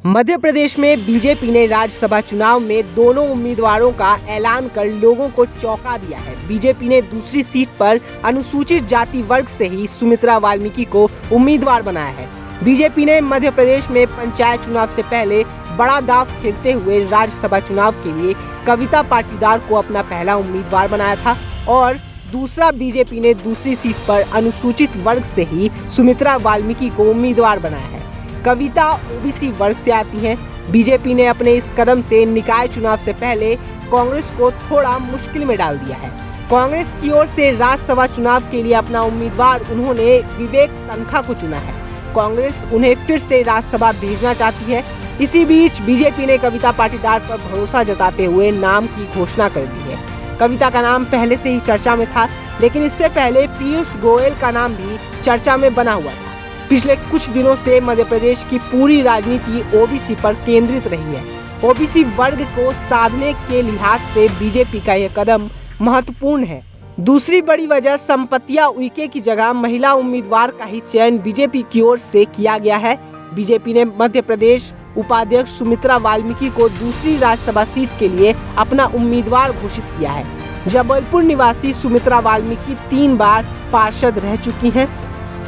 मध्य प्रदेश में बीजेपी ने राज्यसभा चुनाव में दोनों उम्मीदवारों का ऐलान कर लोगों को चौंका दिया है। बीजेपी ने दूसरी सीट पर अनुसूचित जाति वर्ग से ही सुमित्रा वाल्मीकि को उम्मीदवार बनाया है। बीजेपी ने मध्य प्रदेश में पंचायत चुनाव से पहले बड़ा दांव खेलते हुए राज्यसभा चुनाव के लिए कविता पाटीदार को अपना पहला उम्मीदवार बनाया था और दूसरा बीजेपी ने दूसरी सीट पर अनुसूचित वर्ग से ही सुमित्रा वाल्मीकि को उम्मीदवार बनाया है। कविता ओबीसी वर्ग से आती हैं। बीजेपी ने अपने इस कदम से निकाय चुनाव से पहले कांग्रेस को थोड़ा मुश्किल में डाल दिया है। कांग्रेस की ओर से राज्यसभा चुनाव के लिए अपना उम्मीदवार उन्होंने विवेक तनखा को चुना है। कांग्रेस उन्हें फिर से राज्यसभा भेजना चाहती है। इसी बीच बीजेपी ने कविता पाटीदार पर भरोसा जताते हुए नाम की घोषणा कर दी है। कविता का नाम पहले से ही चर्चा में था, लेकिन इससे पहले पीयूष गोयल का नाम भी चर्चा में बना हुआ था। पिछले कुछ दिनों से मध्य प्रदेश की पूरी राजनीति ओबीसी पर केंद्रित रही है। ओबीसी वर्ग को साधने के लिहाज से बीजेपी का यह कदम महत्वपूर्ण है। दूसरी बड़ी वजह संपतिया उइके की जगह महिला उम्मीदवार का ही चयन बीजेपी की ओर से किया गया है। बीजेपी ने मध्य प्रदेश उपाध्यक्ष सुमित्रा वाल्मीकि को दूसरी राज्यसभा सीट के लिए अपना उम्मीदवार घोषित किया है। जबलपुर निवासी सुमित्रा वाल्मीकि 3 बार पार्षद रह चुकी हैं।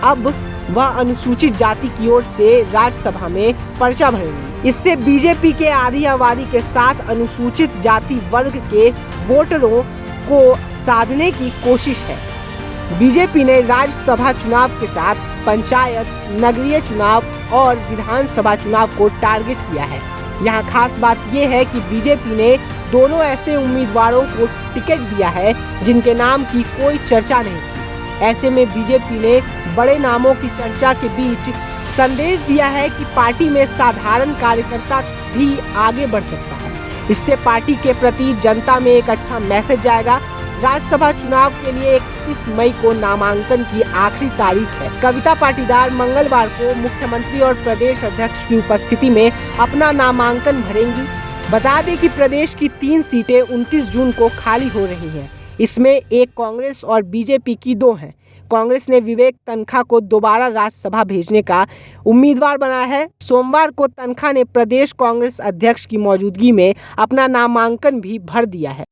अब वह अनुसूचित जाति की ओर से राज्यसभा में पर्चा भरेंगी। इससे बीजेपी के आधी आबादी के साथ अनुसूचित जाति वर्ग के वोटरों को साधने की कोशिश है। बीजेपी ने राज्यसभा चुनाव के साथ पंचायत, नगरीय चुनाव और विधानसभा चुनाव को टारगेट किया है। यहाँ खास बात यह है कि बीजेपी ने दोनों ऐसे उम्मीदवारों को टिकट दिया है जिनके नाम की कोई चर्चा नहीं थी। ऐसे में बीजेपी ने बड़े नामों की चर्चा के बीच संदेश दिया है कि पार्टी में साधारण कार्यकर्ता भी आगे बढ़ सकता है। इससे पार्टी के प्रति जनता में एक अच्छा मैसेज जाएगा। राज्यसभा चुनाव के लिए 31 मई को नामांकन की आखिरी तारीख है। कविता पाटीदार मंगलवार को मुख्यमंत्री और प्रदेश अध्यक्ष की उपस्थिति में अपना नामांकन भरेंगी। बता दें कि प्रदेश की 3 सीटें 29 जून को खाली हो रही हैं। इसमें एक कांग्रेस और बीजेपी की 2 हैं। कांग्रेस ने विवेक तनखा को दोबारा राज्यसभा भेजने का उम्मीदवार बनाया है। सोमवार को तनखा ने प्रदेश कांग्रेस अध्यक्ष की मौजूदगी में अपना नामांकन भी भर दिया है।